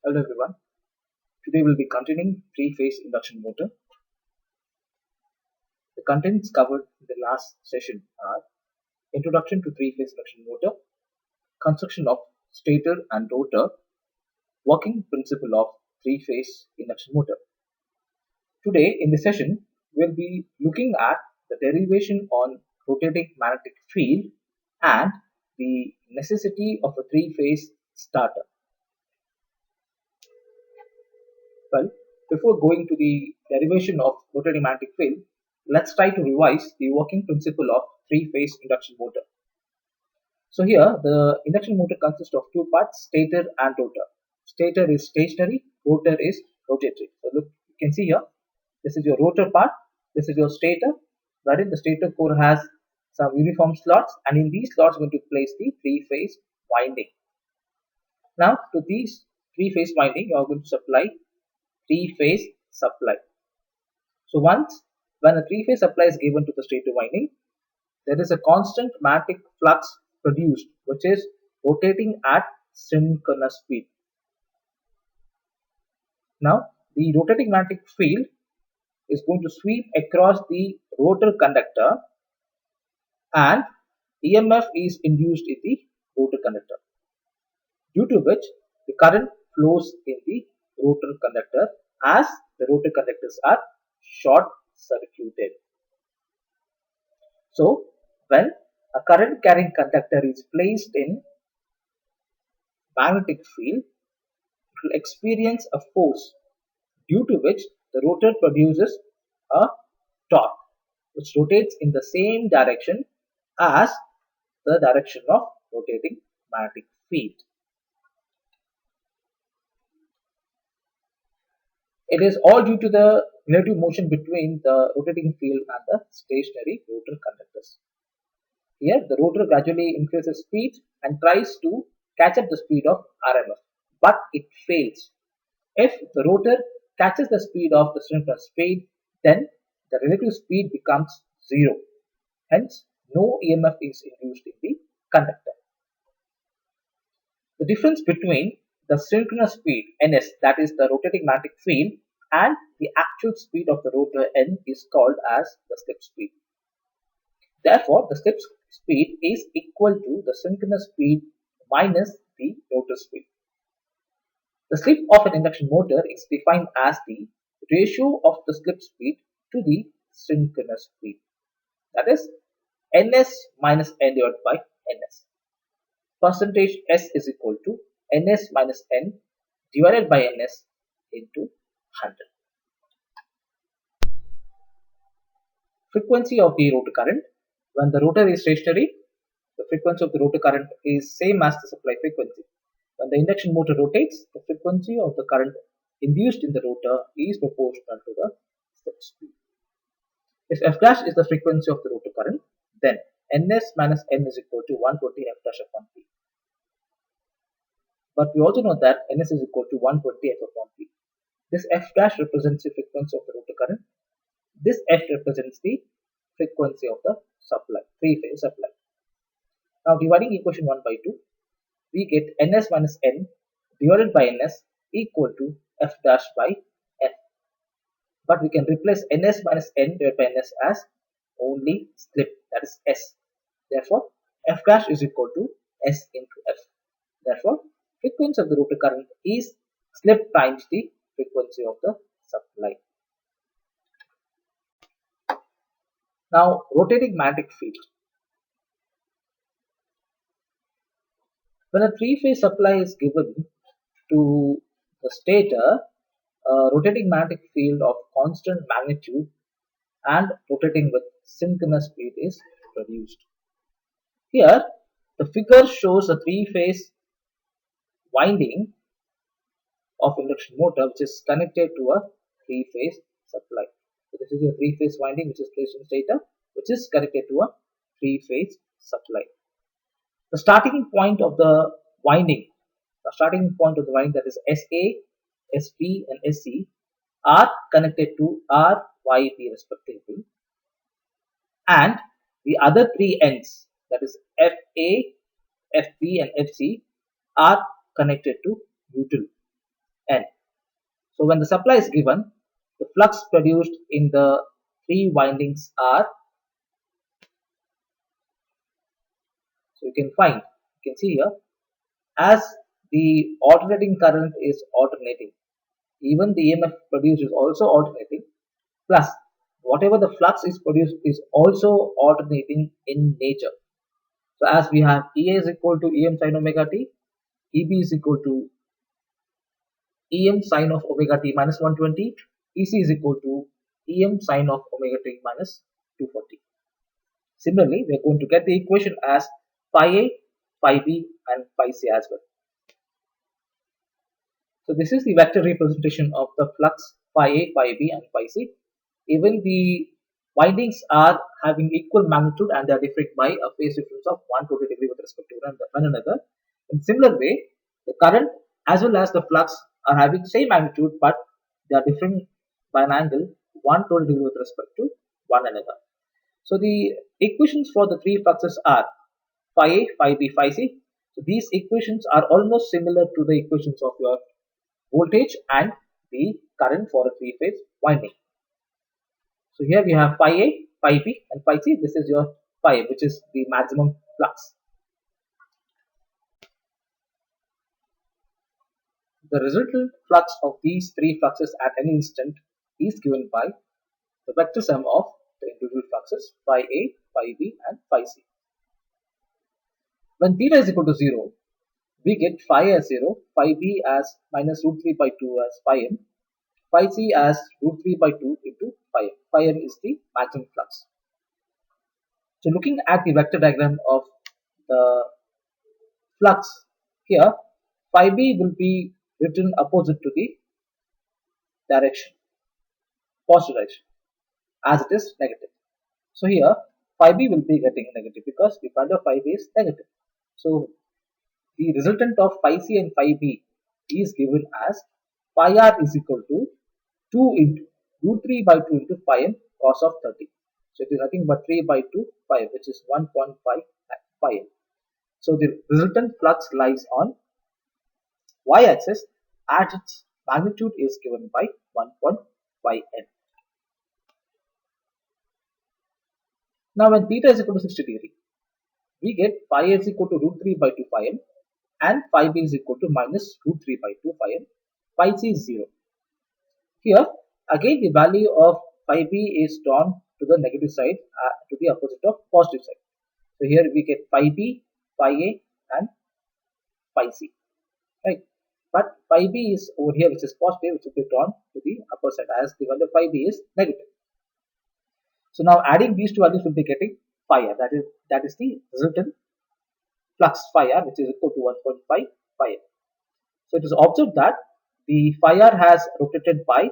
Hello everyone. Today we'll be continuing three-phase induction motor. The contents covered in the last session are introduction to three-phase induction motor, construction of stator and rotor, working principle of three-phase induction motor. Today in this session we'll be looking at the derivation on rotating magnetic field and the necessity of a three-phase starter. Well, before going to the derivation of rotating magnetic field, let's try to revise the working principle of three-phase induction motor. So here, the induction motor consists of two parts, stator and rotor. Stator is stationary, rotor is rotatory. So look, you can see here, this is your rotor part, this is your stator, wherein the stator core has some uniform slots, and in these slots we're going to place the three-phase winding. Now, to these three-phase winding, you are going to supply three-phase supply. So once when a three-phase supply is given to the stator winding, there is a constant magnetic flux produced which is rotating at synchronous speed. Now the rotating magnetic field is going to sweep across the rotor conductor and EMF is induced in the rotor conductor, due to which the current flows in the rotor conductor as the rotor conductors are short circuited. So when a current carrying conductor is placed in magnetic field, it will experience a force due to which the rotor produces a torque which rotates in the same direction as the direction of rotating magnetic field. It is all due to the relative motion between the rotating field and the stationary rotor conductors. Here, the rotor gradually increases speed and tries to catch up the speed of RMF, but it fails. If the rotor catches the speed of the synchronous speed, then the relative speed becomes zero. Hence, no EMF is induced in the conductor. The difference between the synchronous speed ns, that is the rotating magnetic field, and the actual speed of the rotor n is called as the slip speed. Therefore, the slip speed is equal to the synchronous speed minus the rotor speed. The slip of an induction motor is defined as the ratio of the slip speed to the synchronous speed. That is ns minus n divided by ns. Percentage s is equal to ns minus n divided by ns into 100. Frequency of the rotor current. When the rotor is stationary, the frequency of the rotor current is same as the supply frequency. When the induction motor rotates, the frequency of the current induced in the rotor is proportional to the slip speed. If f dash is the frequency of the rotor current, then ns minus n is equal to 120 f dash upon p. But we also know that ns is equal to 120 f upon p. This f dash represents the frequency of the rotor current. This f represents the frequency of the supply, three-phase supply. Now dividing equation 1 by 2, we get ns minus n divided by ns equal to f dash by f. But we can replace ns minus n divided by ns as only slip, that is s. Therefore, f dash is equal to s into f. Therefore, frequency of the rotor current is slip times the frequency of the supply. Now, rotating magnetic field. When a three-phase supply is given to the stator, a rotating magnetic field of constant magnitude and rotating with synchronous speed is produced. Here, the figure shows a three-phase winding of induction motor which is connected to a three-phase supply. So this is a three-phase winding which is placed in stator, which is connected to a three-phase supply. The starting point of the winding, that is SA, SP and SC are connected to R, Y, P respectively, and the other three ends, that is FA, FB and FC, are connected to neutral. N. So when the supply is given, the flux produced in the three windings are, so you can find, you can see here, as the alternating current is alternating, even the EMF produced is also alternating, plus whatever the flux is produced is also alternating in nature. So as we have EA is equal to EM sin omega t, EB is equal to EM sin of omega t minus 120, EC is equal to EM sin of omega t minus 240. Similarly, we are going to get the equation as phi A, phi B and phi C as well. So this is the vector representation of the flux phi A, phi B and phi C. Even the windings are having equal magnitude and they are different by a phase difference of 120 degree with respect to one another. In similar way, the current as well as the flux are having same magnitude but they are different by an angle 120 degree with respect to one another. So the equations for the three fluxes are phi A, phi B, phi C. So these equations are almost similar to the equations of your voltage and the current for a three-phase winding. So here we have phi A, phi B and phi C. This is your phi A, which is the maximum flux. The resultant flux of these three fluxes at any instant is given by the vector sum of the individual fluxes phi A, phi B and phi C. When theta is equal to 0, we get phi A as 0, phi B as minus root 3 by 2 as phi m, phi C as root 3 by 2 into phi m. Phi m is the maximum flux. So looking at the vector diagram of the flux here, phi B will be written opposite to the direction, positive direction, as it is negative. So here phi B will be getting negative because the value of phi B is negative. So the resultant of phi C and phi B is given as phi R is equal to 2 into root 3 by 2 into phi m cos of 30. So it is nothing but 3 by 2 phi, which is 1.5 phi m. So the resultant flux lies on y-axis at its magnitude is given by 1.5 m. Now when theta is equal to 60 degree, we get phi is equal to root 3 by 2 phi m and phi b is equal to minus root 3 by 2 phi m. Phi c is 0. Here again the value of phi b is drawn to the negative side, to the opposite of positive side. So here we get phi b, phi a and phi c, right? But phi b is over here, which is positive, which will be drawn to the upper side as the value of phi b is negative. So now adding these two values will be getting phi r, that is the resultant flux phi r, which is equal to 1.5 phi r. So it is observed that the phi r has rotated by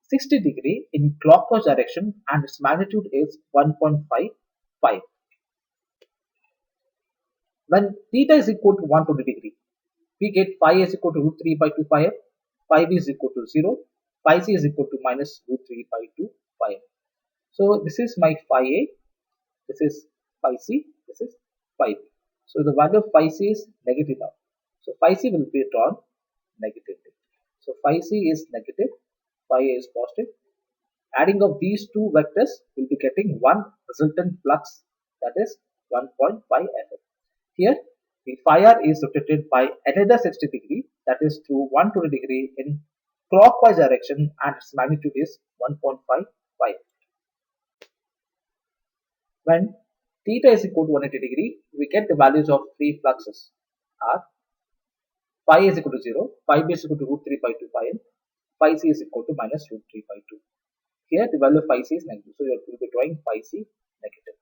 60 degree in clockwise direction and its magnitude is 1.5 phi. When theta is equal to 120 degree, we get phi is equal to root 3 by 2 phi f, phi b is equal to 0, phi c is equal to minus root 3 by 2 phi f. So this is my phi a, this is phi c, this is phi b. So the value of phi c is negative now. So phi c will be drawn negatively. So phi c is negative, phi a is positive. Adding of these two vectors will be getting one resultant flux, that is 1.5 Fm. Here the phi r is rotated by another 60 degree, that is to 120 degree in clockwise direction and its magnitude is 1.5 phi. When theta is equal to 180 degree, we get the values of three fluxes are phi is equal to 0, phi b is equal to root 3 by 2 phi m, phi c is equal to minus root 3 by 2. Here the value of phi c is negative, so you will be drawing phi c negative.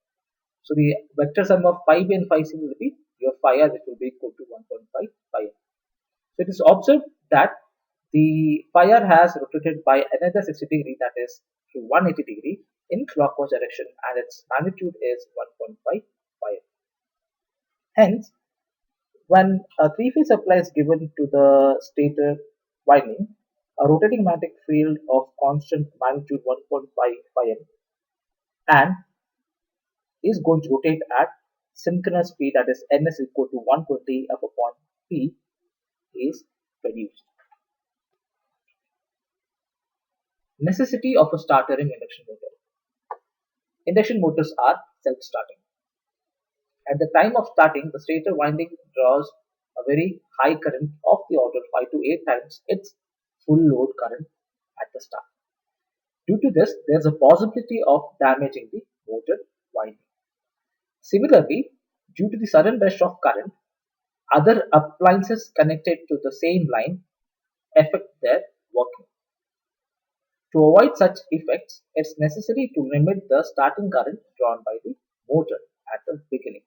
So the vector sum of phi b and phi c will be your phi r, which will be equal to 1.5 phi m. So it is observed that the phi r has rotated by another 60 degree, that is to 180 degree in clockwise direction and its magnitude is 1.5 phi m. Hence, when a three-phase supply is given to the stator winding, a rotating magnetic field of constant magnitude 1.5 phi m and is going to rotate at synchronous speed, that is n is equal to 120 f upon p, is produced. Necessity of a starter in induction motor. Induction motors are self-starting. At the time of starting, the stator winding draws a very high current of the order 5 to 8 times its full load current at the start. Due to this, there is a possibility of damaging the motor winding. Similarly, due to the sudden rush of current, other appliances connected to the same line affect their working. To avoid such effects, it's necessary to limit the starting current drawn by the motor at the beginning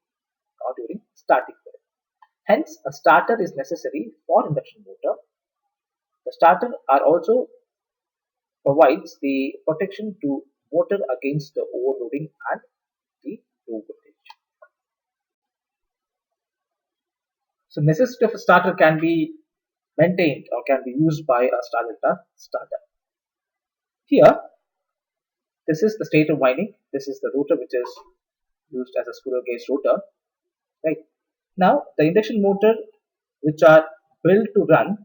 or during starting period. Hence, a starter is necessary for induction motor. The starter are also provides the protection to motor against the overloading and the low voltage. So necessity of a starter can be maintained or can be used by a star delta starter. Here, this is the stator winding. This is the rotor which is used as a squirrel cage rotor. Right now, the induction motor which are built to run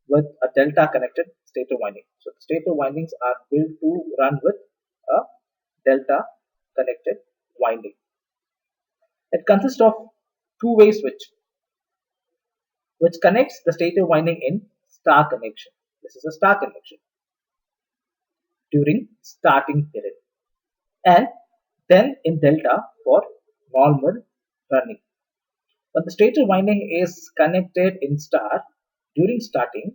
with a delta connected stator winding. So the stator windings are built to run with a delta connected winding. It consists of two-way switch which connects the stator winding in star connection. This is a star connection during starting period, and then in delta for normal running. When the stator winding is connected in star during starting,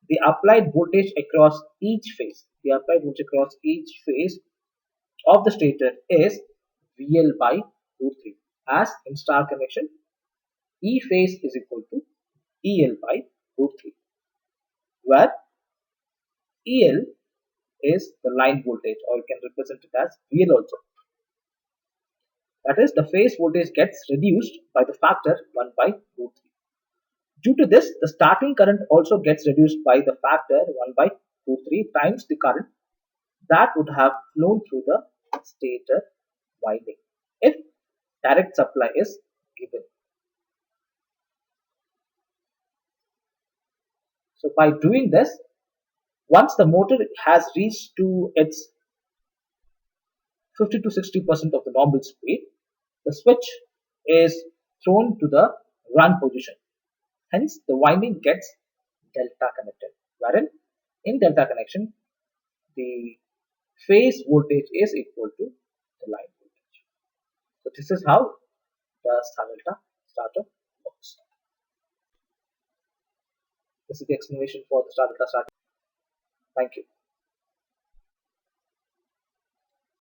the applied voltage across each phase of the stator is VL by root 3. As in star connection, E phase is equal to EL by root 3, where EL is the line voltage, or you can represent it as VL also. That is, the phase voltage gets reduced by the factor 1 by root 3. Due to this, the starting current also gets reduced by the factor 1 by root 3 times the current that would have flown through the stator winding if direct supply is given. So by doing this, once the motor has reached to its 50 to 60% of the normal speed, the switch is thrown to the run position. Hence, the winding gets delta connected, wherein in delta connection, the phase voltage is equal to the line voltage. So this is how the star delta starter works. This is the explanation for the star delta starter. Thank you.